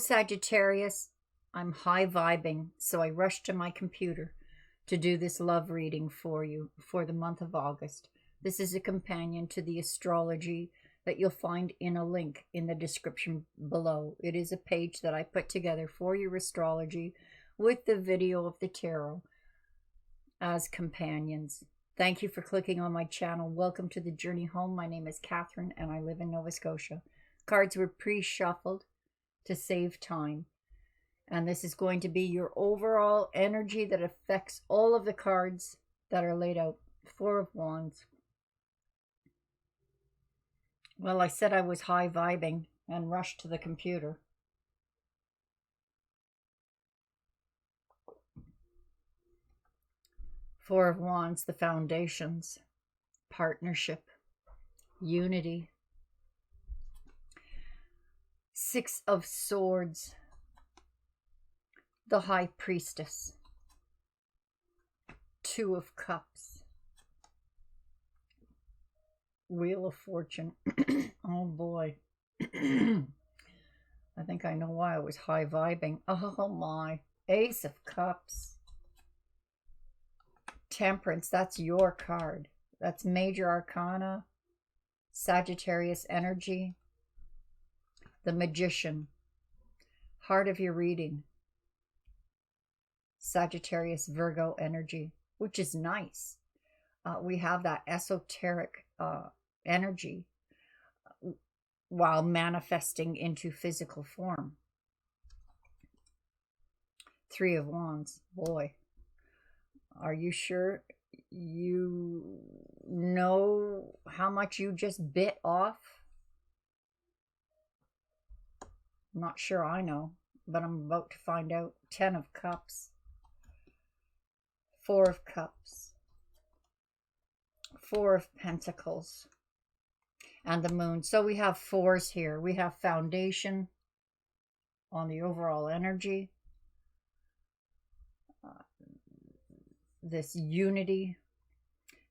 Sagittarius. I'm high vibing, so I rushed to my computer to do this love reading for you for the month of August. This is a companion to the astrology that you'll find in a link in the description below. It is a page that I put together for your astrology with the video of the tarot as companions. Thank you for clicking on my channel. Welcome to the journey home. My name is Catherine and I live in Nova Scotia. Cards were pre-shuffled to save time. And this is going to be your overall energy that affects all of the cards that are laid out. Four of Wands. Well, I said I was high vibing and rushed to the computer. Four of Wands, the foundations, partnership, unity. Six of Swords, the High Priestess. Two of Cups. Wheel of Fortune. Oh boy. I think I know why I was high vibing. Oh my. Ace of Cups. Temperance, that's your card. That's Major Arcana. Sagittarius energy. The Magician. Heart of your reading. Sagittarius Virgo energy, which is nice. We have that esoteric energy while manifesting into physical form. Three of Wands. Boy, are you sure you know how much you just bit off? I'm not sure I know, but I'm about to find out. Ten of Cups. Four of Cups. Four of Pentacles. And the Moon. So we have fours here. We have foundation on the overall energy. This unity.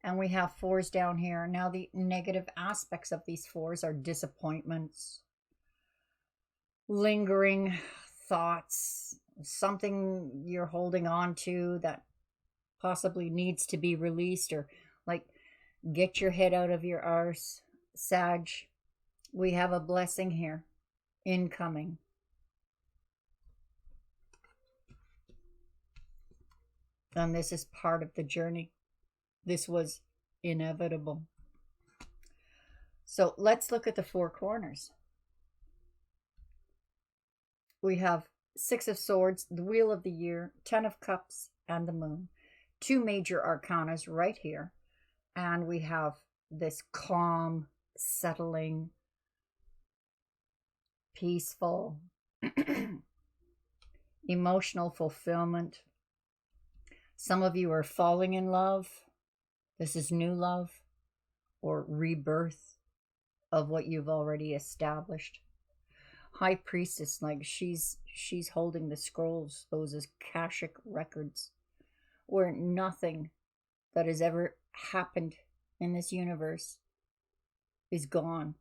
And we have fours down here. Now the negative aspects of these fours are disappointments, lingering thoughts, something you're holding on to that possibly needs to be released, or like get your head out of your arse, Sag. We have a blessing here incoming. And this is part of the journey. This was inevitable. So let's look at the four corners. We have Six of Swords, the Wheel of the Year, Ten of Cups, and the Moon. Two major arcanas right here. And we have this calm, settling, peaceful, emotional fulfillment. Some of you are falling in love. This is new love or rebirth of what you've already established. High Priestess, like she's holding the scrolls, those Akashic records, where nothing that has ever happened in this universe is gone.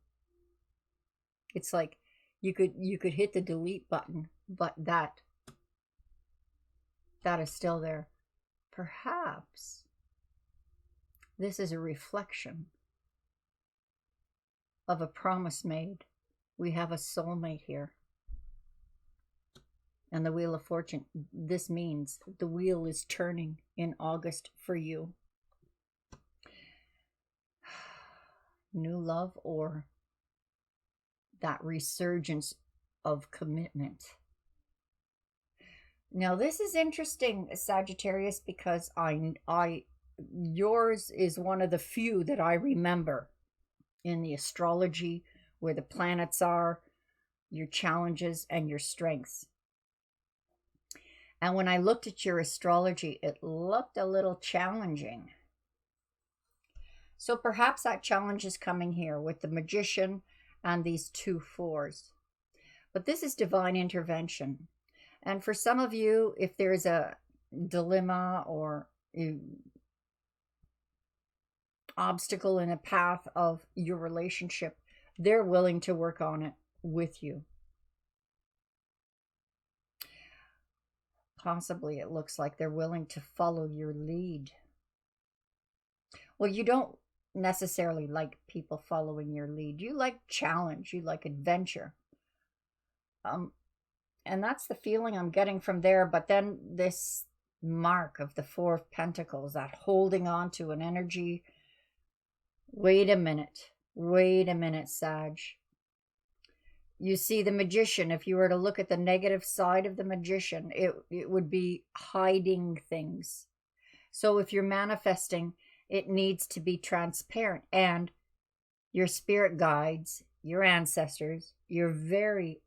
It's like you could hit the delete button, but that is still there. Perhaps this is a reflection of a promise made. We have a soulmate here. And the Wheel of Fortune, this means the wheel is turning in August for you. New love or that resurgence of commitment. Now this is interesting, Sagittarius, because yours is one of the few that I remember in the astrology where the planets are, your challenges and your strengths. And when I looked at your astrology, it looked a little challenging. So perhaps that challenge is coming here with the Magician and these two fours. But this is divine intervention. And for some of you, if there's a dilemma or obstacle in the path of your relationship, they're willing to work on it with you. Possibly it looks like they're willing to follow your lead. Well, you don't necessarily like people following your lead. You like challenge, you like adventure. Um, and that's the feeling I'm getting from there. But then this mark of the Four of Pentacles, that holding on to an energy. Wait a minute, Sag. You see, the Magician, if you were to look at the negative side of the Magician, it would be hiding things. So if you're manifesting, it needs to be transparent. And your spirit guides, your ancestors, your very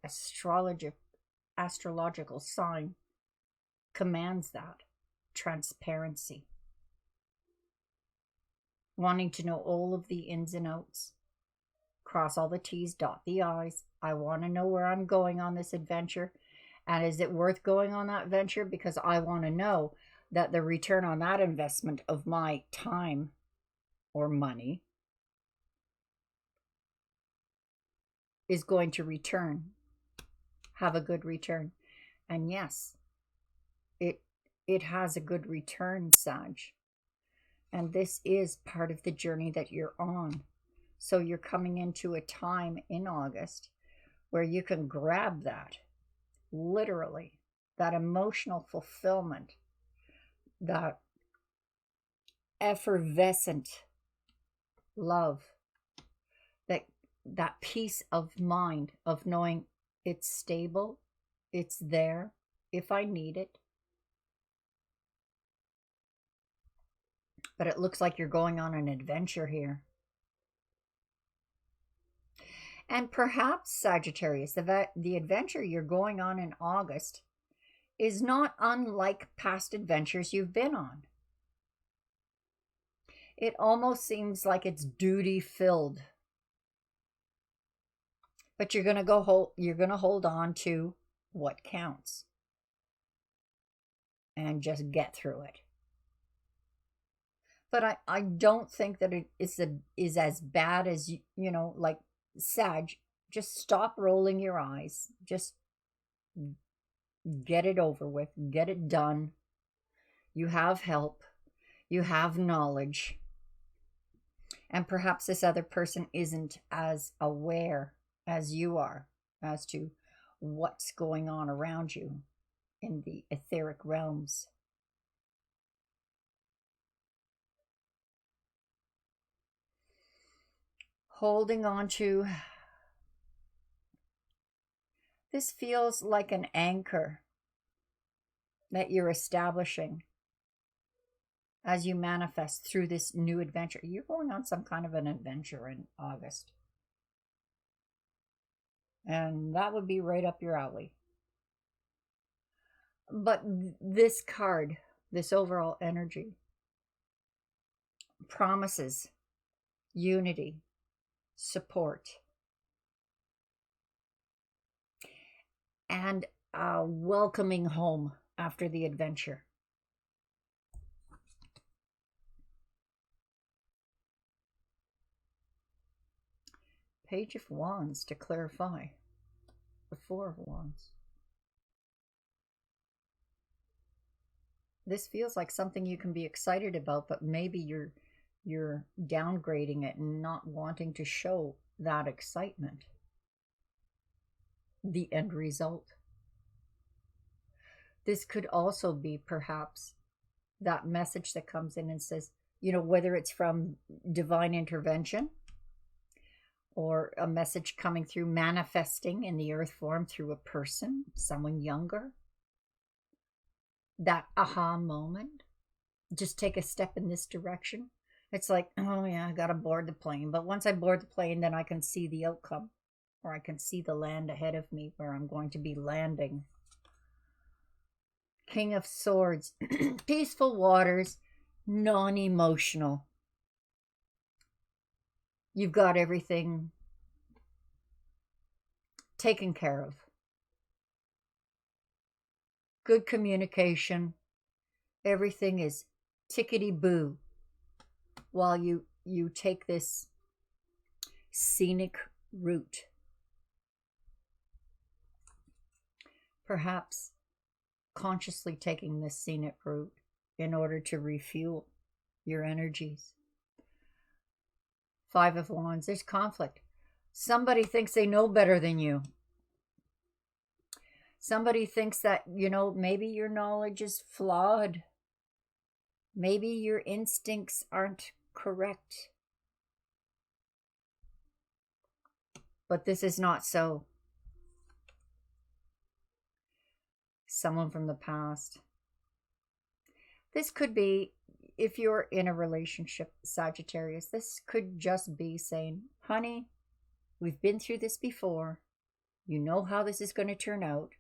astrological sign commands that transparency. Wanting to know all of the ins and outs. Cross all the T's, dot the I's. I want to know where I'm going on this adventure. And is it worth going on that venture? Because I want to know that the return on that investment of my time or money is going to return. Have a good return. And yes, it has a good return, Sag. And this is part of the journey that you're on. So you're coming into a time in August where you can grab that, literally, that emotional fulfillment, that effervescent love, that peace of mind of knowing it's stable, it's there if I need it. But it looks like you're going on an adventure here. And perhaps, Sagittarius, the adventure you're going on in August is not unlike past adventures you've been on. It almost seems like it's duty-filled. But you're going to hold on to what counts. And just get through it. But I don't think that it is as bad as, like Sag. Just stop rolling your eyes. Just get it over with. Get it done. You have help. You have knowledge. And perhaps this other person isn't as aware as you are as to what's going on around you in the etheric realms. Holding on to. This feels like an anchor that you're establishing as you manifest through this new adventure. You're going on some kind of an adventure in August. And that would be right up your alley. But this card, this overall energy, promises unity, support, and a welcoming home after the adventure. Page of Wands to clarify. The Four of Wands. This feels like something you can be excited about, but maybe you're downgrading it and not wanting to show that excitement. The end result. This could also be perhaps that message that comes in and says, whether it's from divine intervention or a message coming through manifesting in the earth form through a person, someone younger. That aha moment. Just take a step in this direction. It's like, oh yeah, I got to board the plane. But once I board the plane, then I can see the outcome. Or I can see the land ahead of me where I'm going to be landing. King of Swords. Peaceful waters. Non-emotional. You've got everything taken care of. Good communication. Everything is tickety-boo while you take this scenic route. Perhaps consciously taking this scenic route in order to refuel your energies. Five of Wands, there's conflict. Somebody thinks they know better than you. Somebody thinks that, maybe your knowledge is flawed. Maybe your instincts aren't correct. But this is not so. Someone from the past. This could be, if you're in a relationship, Sagittarius, this could just be saying, honey, we've been through this before. You know how this is going to turn out.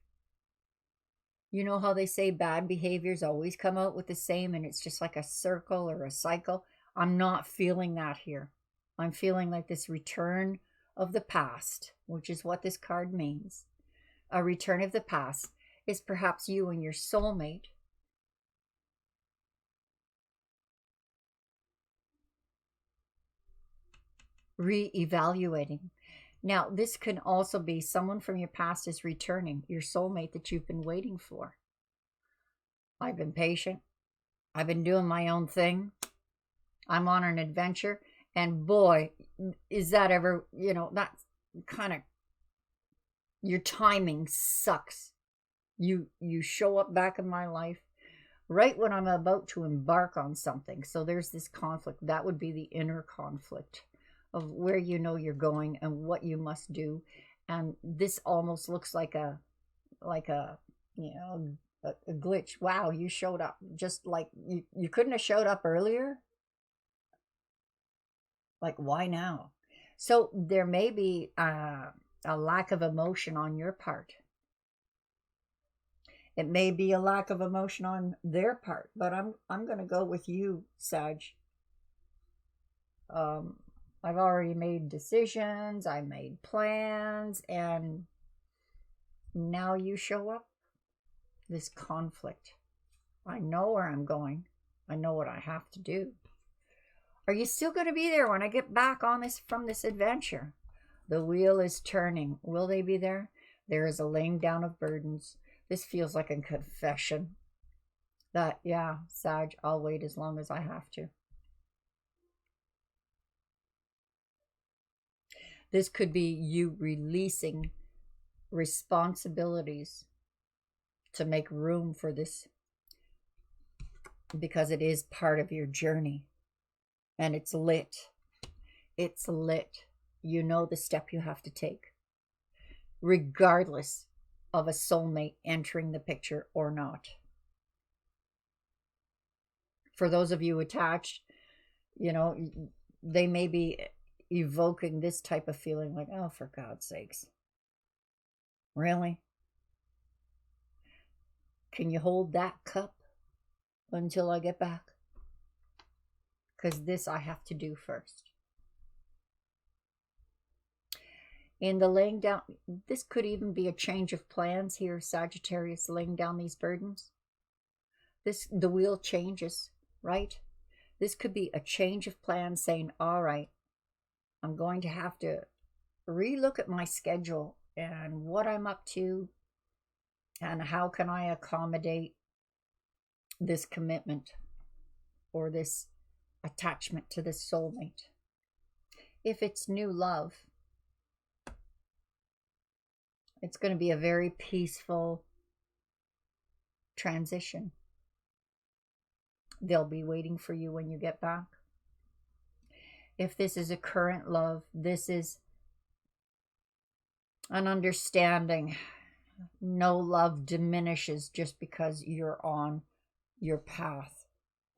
You know how they say bad behaviors always come out with the same, and it's just like a circle or a cycle. I'm not feeling that here. I'm feeling like this return of the past, which is what this card means. A return of the past is perhaps you and your soulmate re-evaluating. Now, this can also be someone from your past is returning, your soulmate that you've been waiting for. I've been patient. I've been doing my own thing. I'm on an adventure. And boy, is that ever, that kind of, your timing sucks. You show up back in my life right when I'm about to embark on something. So there's this conflict. That would be the inner conflict of where you're going and what you must do. And this almost looks like a glitch. Wow, you showed up. Just like you couldn't have showed up earlier. Like, why now? So there may be a lack of emotion on your part. It may be a lack of emotion on their part, but I'm going to go with you, Sag. I've already made decisions, I made plans, and now you show up. This conflict. I know where I'm going. I know what I have to do. Are you still going to be there when I get back on this from this adventure? The wheel is turning. Will they be there? There is a laying down of burdens. This feels like a confession. That, yeah, Sag, I'll wait as long as I have to. This could be you releasing responsibilities to make room for this, because it is part of your journey. And it's lit. It's lit. You know the step you have to take, regardless of a soulmate entering the picture or not. For those of you attached, they may be evoking this type of feeling like, oh, for God's sakes. Really? Can you hold that cup until I get back? Because this I have to do first. In the laying down, this could even be a change of plans here, Sagittarius, laying down these burdens. The wheel changes, right? This could be a change of plans saying, all right, I'm going to have to relook at my schedule and what I'm up to and how can I accommodate this commitment or this attachment to this soulmate. If it's new love, it's going to be a very peaceful transition. They'll be waiting for you when you get back. If this is a current love, this is an understanding. No love diminishes just because you're on your path.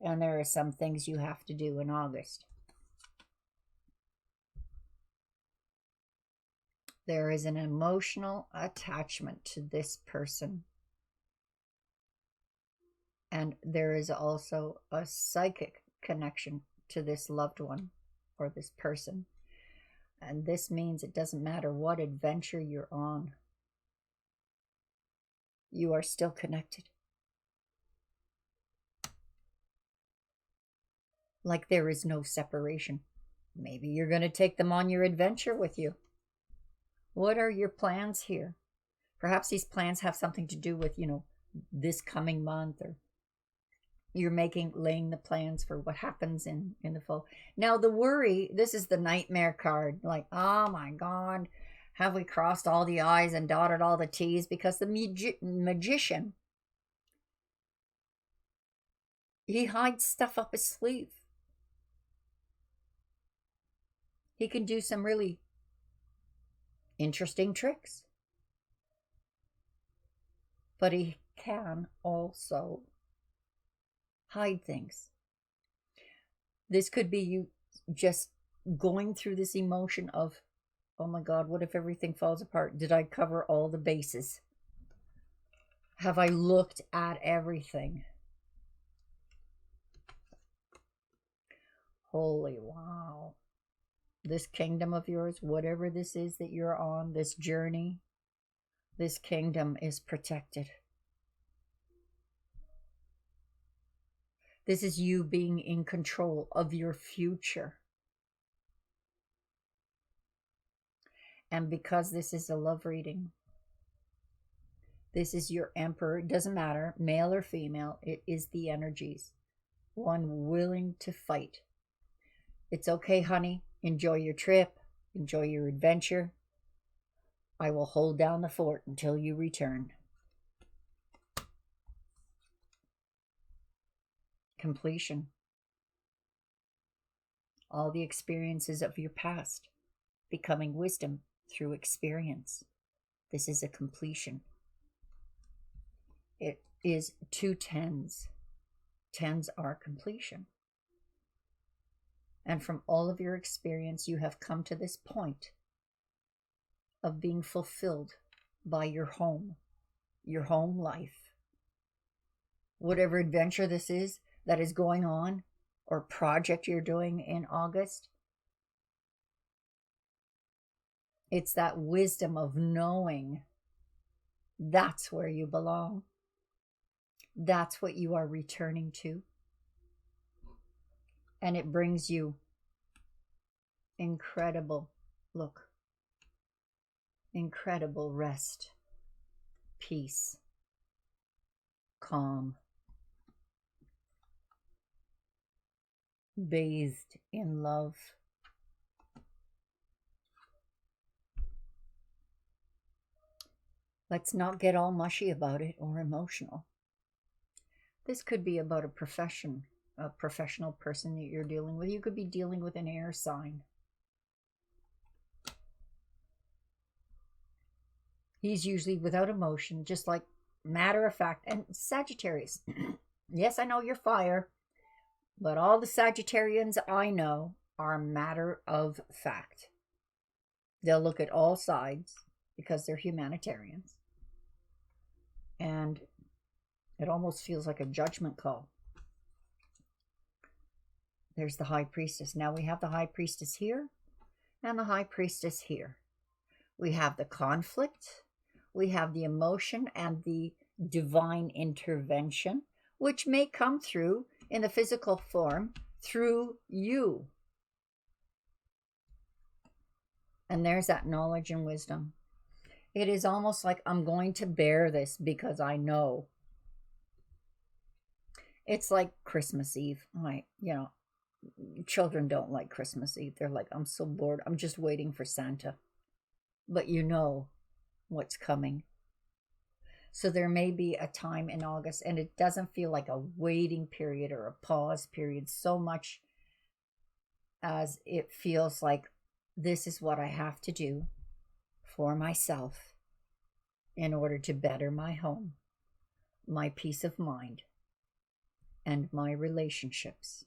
And there are some things you have to do in August. There is an emotional attachment to this person. And there is also a psychic connection to this loved one or this person. And this means it doesn't matter what adventure you're on. You are still connected. Like there is no separation. Maybe you're going to take them on your adventure with you. What are your plans here? Perhaps these plans have something to do with, this coming month, or you're laying the plans for what happens in the fall. Now the worry, this is the nightmare card. Like, oh my God, have we crossed all the I's and dotted all the T's? Because the magician, he hides stuff up his sleeve. He can do some really interesting tricks, but he can also hide things. This could be you just going through this emotion of, oh my God, what if everything falls apart? Did I cover all the bases? Have I looked at everything? Holy wow. This kingdom of yours, whatever this is that you're on, this journey, this kingdom is protected. This is you being in control of your future. And because this is a love reading, this is your emperor. It doesn't matter, male or female, it is the energies. One willing to fight. It's okay, honey. Enjoy your trip. Enjoy your adventure. I will hold down the fort until you return. Completion. All the experiences of your past becoming wisdom through experience. This is a completion. It is 2 10s. 10s are completion. And from all of your experience, you have come to this point of being fulfilled by your home life. Whatever adventure this is that is going on, or project you're doing in August, it's that wisdom of knowing that's where you belong. That's what you are returning to. And it brings you incredible rest, peace, calm, bathed in love. Let's not get all mushy about it or emotional. This could be about a professional person that you're dealing with. You could be dealing with an air sign. He's usually without emotion, just like matter of fact. And Sagittarius, yes, I know you're fire, but all the Sagittarians I know are matter of fact. They'll look at all sides because they're humanitarians. And it almost feels like a judgment call. There's the High Priestess. Now we have the High Priestess here and the High Priestess here. We have the conflict. We have the emotion and the divine intervention, which may come through in the physical form through you. And there's that knowledge and wisdom. It is almost like I'm going to bear this because I know. It's like Christmas Eve. Children don't like Christmas Eve. They're like, I'm so bored. I'm just waiting for Santa. But you know what's coming. So there may be a time in August, and it doesn't feel like a waiting period or a pause period so much as it feels like this is what I have to do for myself in order to better my home, my peace of mind, and my relationships.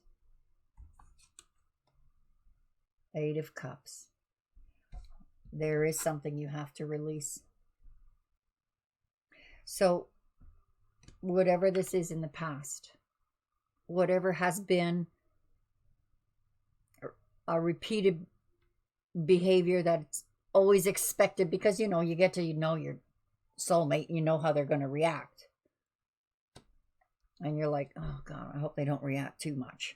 8 of Cups. There is something you have to release. So whatever this is in the past, whatever has been a repeated behavior that's always expected, because you get to know your soulmate, you know how they're going to react. And you're like, oh God, I hope they don't react too much.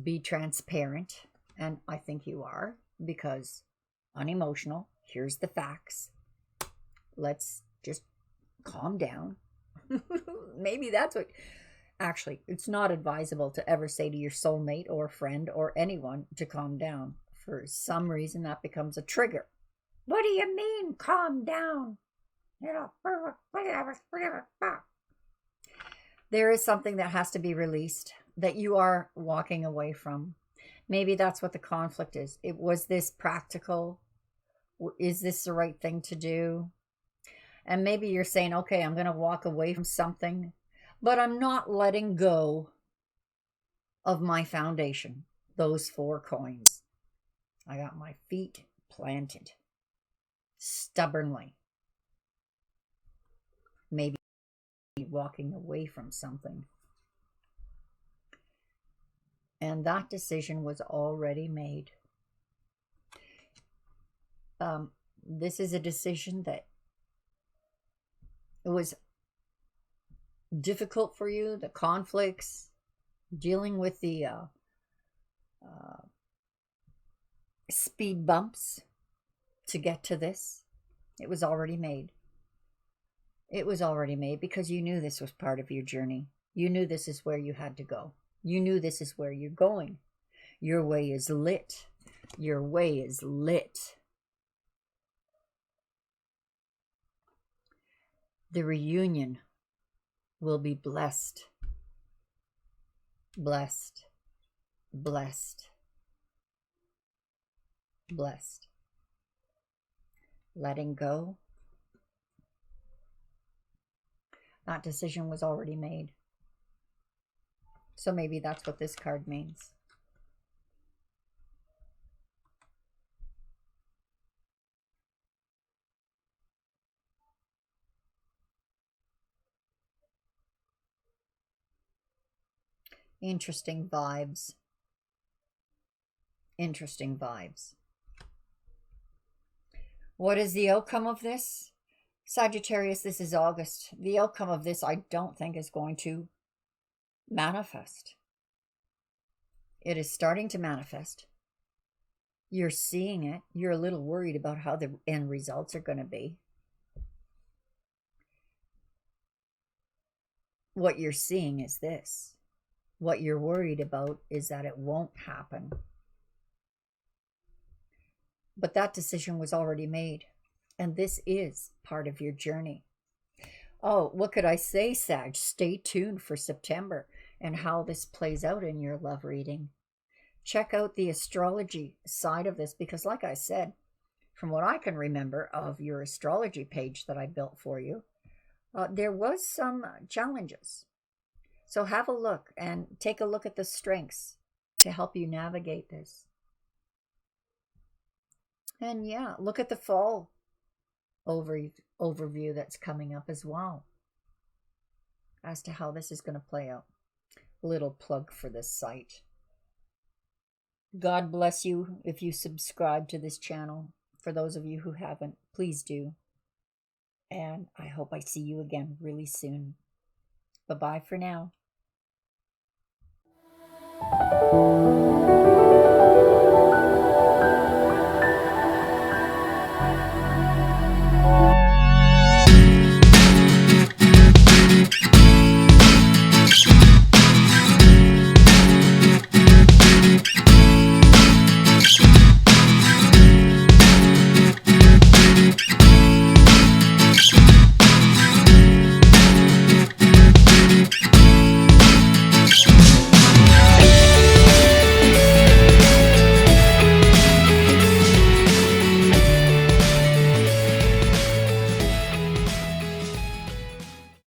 Be transparent. And I think you are, because unemotional. Here's the facts. Let's just calm down. Maybe that's what... Actually, it's not advisable to ever say to your soulmate or friend or anyone to calm down. For some reason, that becomes a trigger. What do you mean, calm down? There is something that has to be released that you are walking away from. Maybe that's what the conflict is. Was this practical? Is this the right thing to do? And maybe you're saying, okay, I'm going to walk away from something, but I'm not letting go of my foundation, those 4 coins. I got my feet planted stubbornly. Maybe walking away from something. And that decision was already made. This is a decision that it was difficult for you, the conflicts, dealing with the speed bumps to get to this. It was already made. It was already made because you knew this was part of your journey. You knew this is where you had to go. You knew this is where you're going. Your way is lit. Your way is lit. The reunion will be blessed. Blessed. Blessed. Blessed. Letting go. That decision was already made. So maybe that's what this card means. Interesting vibes. Interesting vibes. What is the outcome of this? Sagittarius, this is August. The outcome of this, I don't think, is going to manifest. It is starting to manifest. You're seeing it. You're a little worried about how the end results are going to be. What you're seeing is this. What you're worried about is that it won't happen. But that decision was already made. And this is part of your journey. Oh, what could I say, Sag? Stay tuned for September and how this plays out in your love reading. Check out the astrology side of this because, like I said, from what I can remember of your astrology page that I built for you, there was some challenges. So have a look and take a look at the strengths to help you navigate this. And yeah, look at the fall overview that's coming up as well as to how this is going to play out. Little plug for this site. God bless you if you subscribe to this channel. For those of you who haven't, please do. And I hope I see you again really soon. Bye-bye for now.